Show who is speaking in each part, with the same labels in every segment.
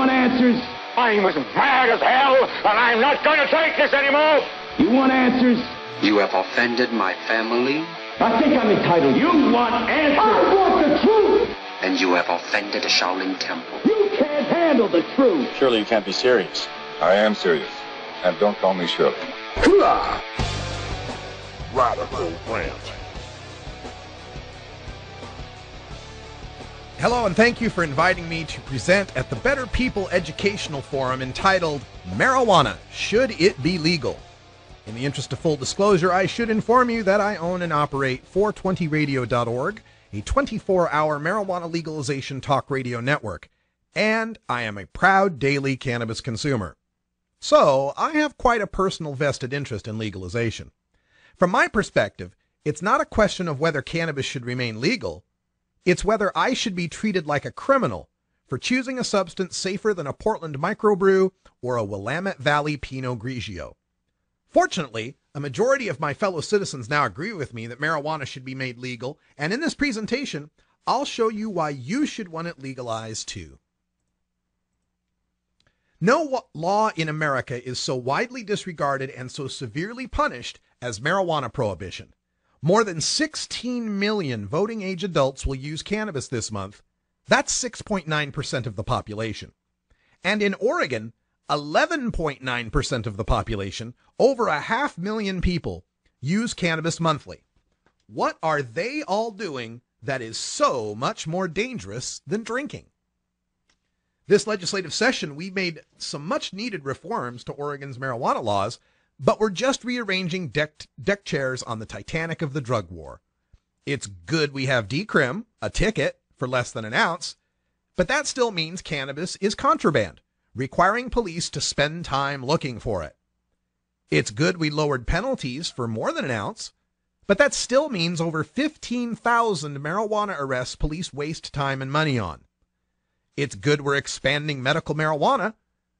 Speaker 1: want answers?
Speaker 2: I'm as mad as hell, and I'm not going to take this anymore.
Speaker 1: You want answers?
Speaker 3: You have offended my family.
Speaker 1: I think I'm entitled. You want answers? I want the truth.
Speaker 3: And you have offended the Shaolin Temple.
Speaker 1: You can't handle the truth.
Speaker 4: Surely you can't be serious.
Speaker 5: I am serious. And don't call me Shirley.
Speaker 2: Hoorah! Radical Rant.
Speaker 6: Hello, and thank you for inviting me to present at the Better People Educational Forum entitled Marijuana, Should It Be Legal? In the interest of full disclosure, I should inform you that I own and operate 420radio.org, a 24-hour marijuana legalization talk radio network, and I am a proud daily cannabis consumer. So, I have quite a personal vested interest in legalization. From my perspective, it's not a question of whether cannabis should remain legal. It's whether I should be treated like a criminal for choosing a substance safer than a Portland microbrew or a Willamette Valley Pinot Grigio. Fortunately, a majority of my fellow citizens now agree with me that marijuana should be made legal, and in this presentation, I'll show you why you should want it legalized too. No law in America is so widely disregarded and so severely punished as marijuana prohibition. More than 16 million voting-age adults will use cannabis this month. That's 6.9% of the population. And in Oregon, 11.9% of the population, over 500,000 people, use cannabis monthly. What are they all doing that is so much more dangerous than drinking? This legislative session, we made some much-needed reforms to Oregon's marijuana laws, but we're just rearranging deck chairs on the Titanic of the drug war. It's good we have decrim, a ticket, for less than an ounce, but that still means cannabis is contraband, requiring police to spend time looking for it. It's good we lowered penalties for more than an ounce, but that still means over 15,000 marijuana arrests police waste time and money on. It's good we're expanding medical marijuana,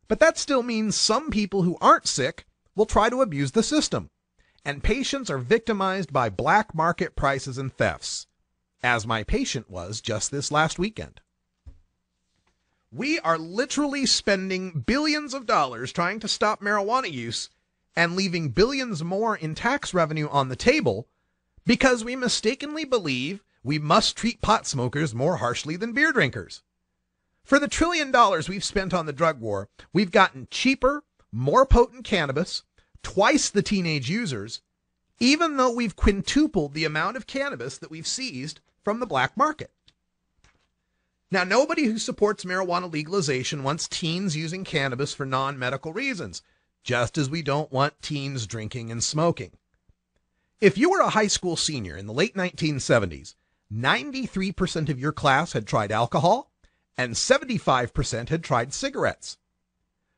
Speaker 6: but that still means some people who aren't sick will try to abuse the system, and patients are victimized by black market prices and thefts, as my patient was just this last weekend. We are literally spending billions of dollars trying to stop marijuana use and leaving billions more in tax revenue on the table because we mistakenly believe we must treat pot smokers more harshly than beer drinkers. For the $1 trillion we've spent on the drug war, we've gotten cheaper, more potent cannabis, twice the teenage users, even though we've quintupled the amount of cannabis that we've seized from the black market. Now, nobody who supports marijuana legalization wants teens using cannabis for non-medical reasons, just as we don't want teens drinking and smoking. If you were a high school senior in the late 1970s, 93% of your class had tried alcohol, and 75% had tried cigarettes.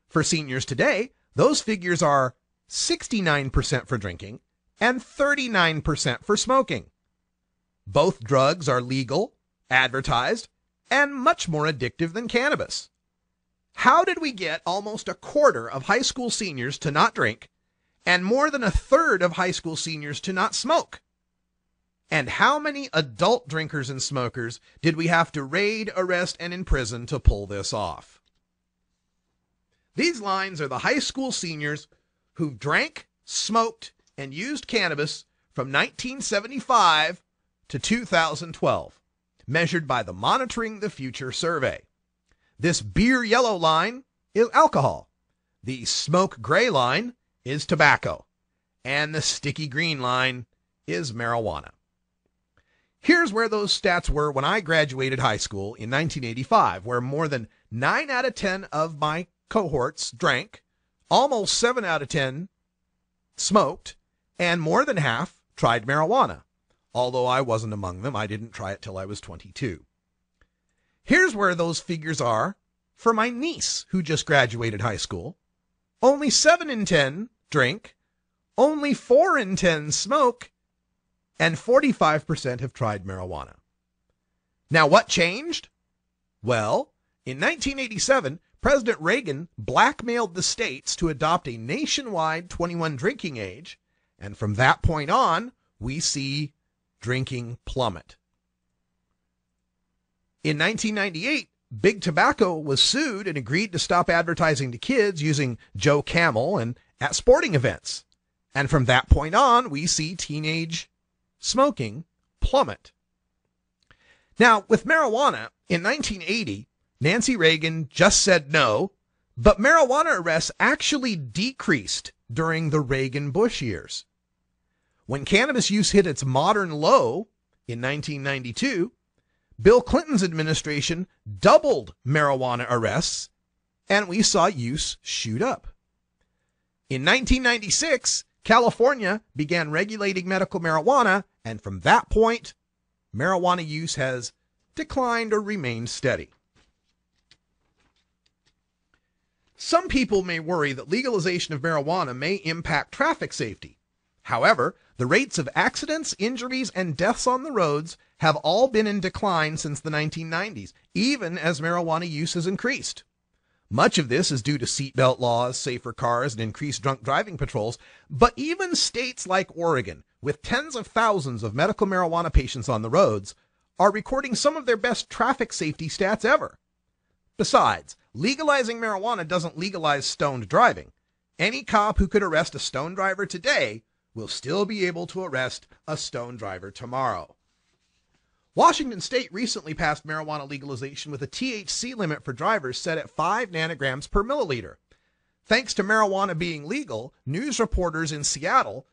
Speaker 6: For seniors today, those figures are 69% for drinking and 39% for smoking. Both drugs are legal, advertised, and much more addictive than cannabis. How did we get almost a quarter of high school seniors to not drink and more than a third of high school seniors to not smoke? And how many adult drinkers and smokers did we have to raid, arrest, and imprison to pull this off? These lines are the high school seniors who've drank, smoked, and used cannabis from 1975 to 2012, measured by the Monitoring the Future survey. This beer yellow line is alcohol. The smoke gray line is tobacco. And the sticky green line is marijuana. Here's where those stats were when I graduated high school in 1985, where more than 9 out of 10 of my cohorts drank, almost 7 out of 10 smoked, and more than half tried marijuana. Although I wasn't among them, I didn't try it till I was 22. Here's where those figures are for my niece who just graduated high school. Only 7 in 10 drink, only 4 in 10 smoke, and 45% have tried marijuana. Now, what changed? Well, in 1987, President Reagan blackmailed the states to adopt a nationwide 21 drinking age, and from that point on, we see drinking plummet. In 1998, Big Tobacco was sued and agreed to stop advertising to kids using Joe Camel and at sporting events. And from that point on, we see teenage smoking plummet. Now, with marijuana, in 1980, Nancy Reagan just said no, but marijuana arrests actually decreased during the Reagan-Bush years. When cannabis use hit its modern low in 1992, Bill Clinton's administration doubled marijuana arrests, and we saw use shoot up. In 1996, California began regulating medical marijuana, and from that point, marijuana use has declined or remained steady. Some people may worry that legalization of marijuana may impact traffic safety. However, the rates of accidents, injuries, and deaths on the roads have all been in decline since the 1990s, even as marijuana use has increased. Much of this is due to seatbelt laws, safer cars, and increased drunk driving patrols, but even states like Oregon, with tens of thousands of medical marijuana patients on the roads, are recording some of their best traffic safety stats ever. Besides, legalizing marijuana doesn't legalize stoned driving. Any cop who could arrest a stoned driver today will still be able to arrest a stoned driver tomorrow. Washington State recently passed marijuana legalization with a THC limit for drivers set at 5 nanograms per milliliter. Thanks to marijuana being legal, news reporters in Seattle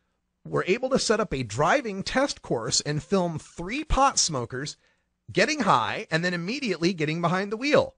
Speaker 6: were able to set up a driving test course and film 3 pot smokers getting high and then immediately getting behind the wheel.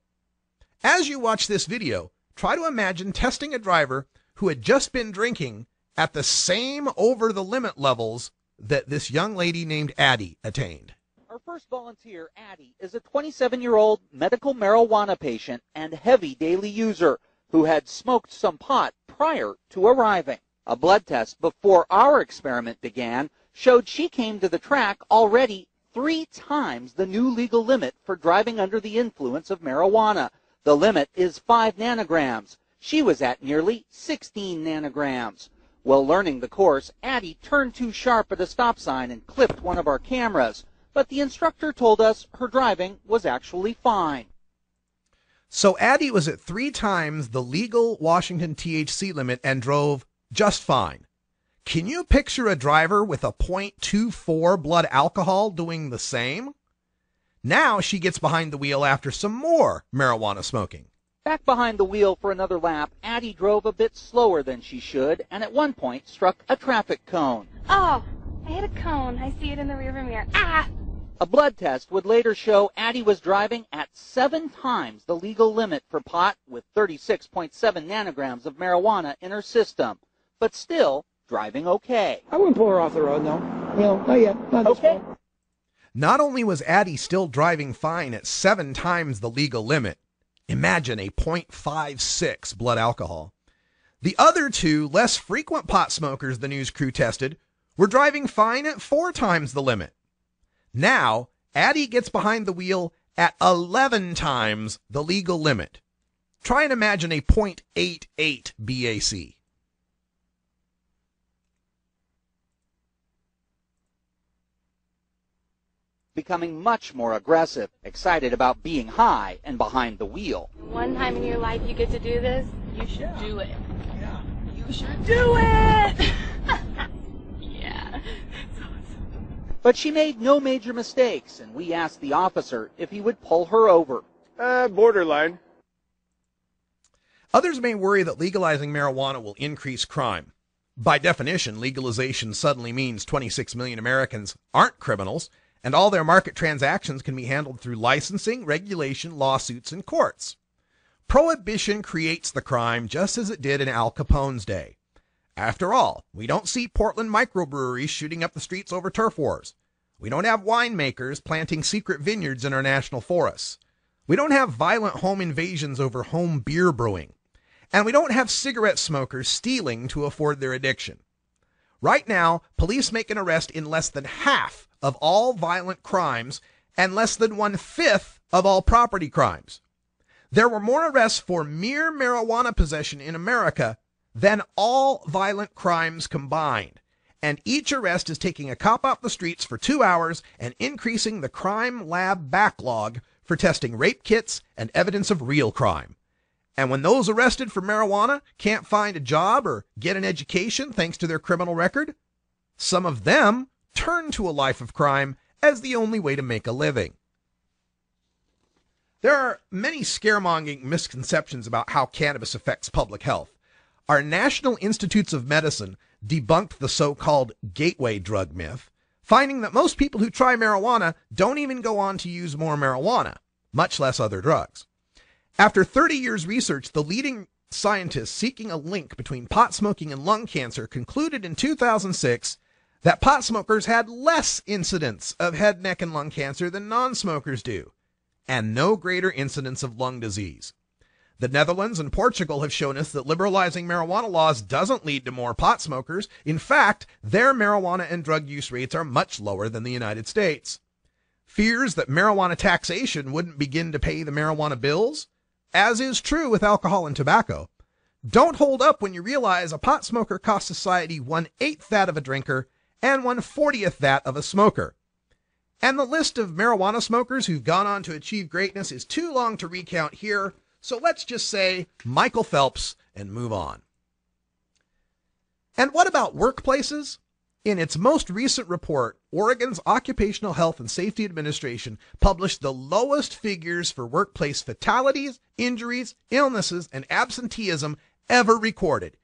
Speaker 6: As you watch this video, try to imagine testing a driver who had just been drinking at the same over-the-limit levels that this young lady named Addie attained.
Speaker 4: Our first volunteer, Addie, is a 27-year-old medical marijuana patient and heavy daily user who had smoked some pot prior to arriving. A blood test before our experiment began showed she came to the track already 3 times the new legal limit for driving under the influence of marijuana. The limit is 5 nanograms. She was at nearly 16 nanograms. While learning the course, Addie turned too sharp at a stop sign and clipped one of our cameras. But the instructor told us her driving was actually fine.
Speaker 6: So Addie was at 3 times the legal Washington THC limit and drove just fine. Can you picture a driver with a .24 blood alcohol doing the same? Now she gets behind the wheel after some more marijuana smoking.
Speaker 4: Back behind the wheel for another lap, Addie drove a bit slower than she should and at one point struck a traffic cone.
Speaker 7: Oh, I hit a cone. I see it in the rearview mirror. Ah!
Speaker 4: A blood test would later show Addie was driving at 7 times the legal limit for pot with 36.7 nanograms of marijuana in her system, but still driving okay.
Speaker 8: I wouldn't pull her off the road, no. Not yet. Not this
Speaker 4: Okay.
Speaker 8: point.
Speaker 6: Not only was Addie still driving fine at 7 times the legal limit, imagine a .56 blood alcohol. The other 2 less frequent pot smokers the news crew tested were driving fine at 4 times the limit. Now, Addie gets behind the wheel at 11 times the legal limit. Try and imagine a .88 BAC.
Speaker 4: Becoming much more aggressive, excited about being high and behind the wheel.
Speaker 7: One time in your life you get to do this, you should do it. Yeah. You should do it! Yeah.
Speaker 4: But she made no major mistakes, and we asked the officer if he would pull her over.
Speaker 2: Borderline.
Speaker 6: Others may worry that legalizing marijuana will increase crime. By definition, legalization suddenly means 26 million Americans aren't criminals, and all their market transactions can be handled through licensing, regulation, lawsuits, and courts. Prohibition creates the crime just as it did in Al Capone's day. After all, we don't see Portland microbreweries shooting up the streets over turf wars. We don't have winemakers planting secret vineyards in our national forests. We don't have violent home invasions over home beer brewing. And we don't have cigarette smokers stealing to afford their addiction. Right now, police make an arrest in less than half of all violent crimes and less than 1/5 of all property crimes. There were more arrests for mere marijuana possession in America than all violent crimes combined. And each arrest is taking a cop off the streets for 2 hours and increasing the crime lab backlog for testing rape kits and evidence of real crime. And when those arrested for marijuana can't find a job or get an education thanks to their criminal record, some of them turn to a life of crime as the only way to make a living. There are many scaremongering misconceptions about how cannabis affects public health. Our National Institutes of Medicine debunked the so-called gateway drug myth, finding that most people who try marijuana don't even go on to use more marijuana, much less other drugs. After 30 years research, the leading scientists seeking a link between pot smoking and lung cancer concluded in 2006 that pot smokers had less incidence of head, neck, and lung cancer than non-smokers do, and no greater incidence of lung disease. The Netherlands and Portugal have shown us that liberalizing marijuana laws doesn't lead to more pot smokers. In fact, their marijuana and drug use rates are much lower than the United States. Fears that marijuana taxation wouldn't begin to pay the marijuana bills, as is true with alcohol and tobacco, don't hold up when you realize a pot smoker costs society 1/8 that of a drinker and 1/40 that of a smoker. And the list of marijuana smokers who've gone on to achieve greatness is too long to recount here, so let's just say Michael Phelps and move on. And what about workplaces? In its most recent report, Oregon's Occupational Health and Safety Administration published the lowest figures for workplace fatalities, injuries, illnesses, and absenteeism ever recorded,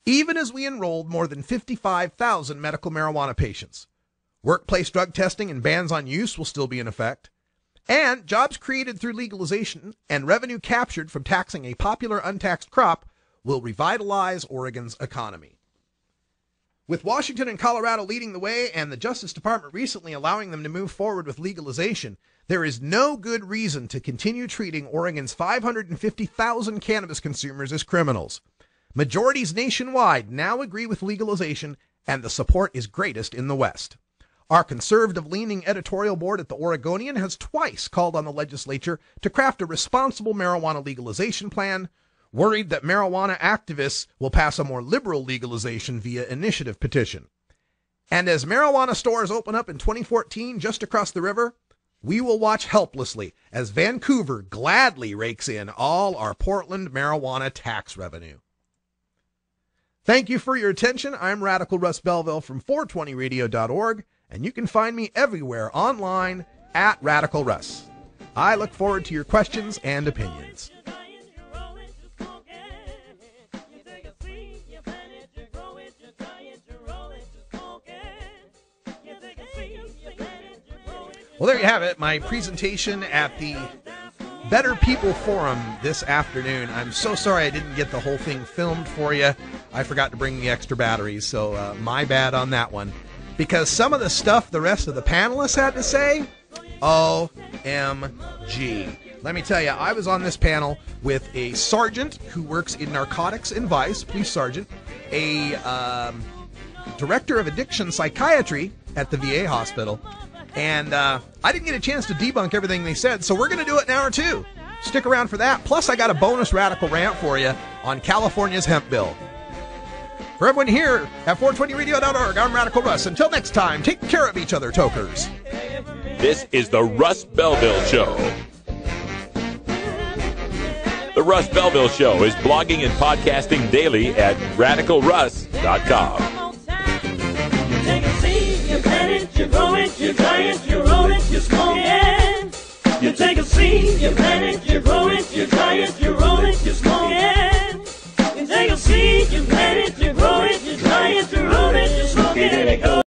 Speaker 6: even as we enrolled more than 55,000 medical marijuana patients. Workplace drug testing and bans on use will still be in effect. And jobs created through legalization and revenue captured from taxing a popular untaxed crop will revitalize Oregon's economy. With Washington and Colorado leading the way and the Justice Department recently allowing them to move forward with legalization, there is no good reason to continue treating Oregon's 550,000 cannabis consumers as criminals. Majorities nationwide now agree with legalization, and the support is greatest in the West. Our conservative-leaning editorial board at the Oregonian has twice called on the legislature to craft a responsible marijuana legalization plan, worried that marijuana activists will pass a more liberal legalization via initiative petition. And as marijuana stores open up in 2014 just across the river, we will watch helplessly as Vancouver gladly rakes in all our Portland marijuana tax revenue. Thank you for your attention. I'm Radical Russ Belville from 420radio.org, and you can find me everywhere online at Radical Russ. I look forward to your questions and opinions. Well, there you have it, my presentation at the Better People Forum this afternoon. I'm so sorry I didn't get the whole thing filmed for you. I forgot to bring the extra batteries, so my bad on that one. Because some of the stuff the rest of the panelists had to say, OMG. Let me tell you, I was on this panel with a sergeant who works in narcotics and vice, police sergeant, a director of addiction psychiatry at the VA hospital, and I didn't get a chance to debunk everything they said, so we're going to do it in hour 2. Stick around for that. Plus, I got a bonus radical rant for you on California's hemp bill. For everyone here at 420radio.org, I'm Radical Russ. Until next time, take care of each other, tokers.
Speaker 9: This is the Russ Belville Show. The Russ Belville Show is blogging and podcasting daily at radicalruss.com.
Speaker 10: You plant it, you grow it, you dry it, you roll it, you smoke it. You take a seed, you plant it,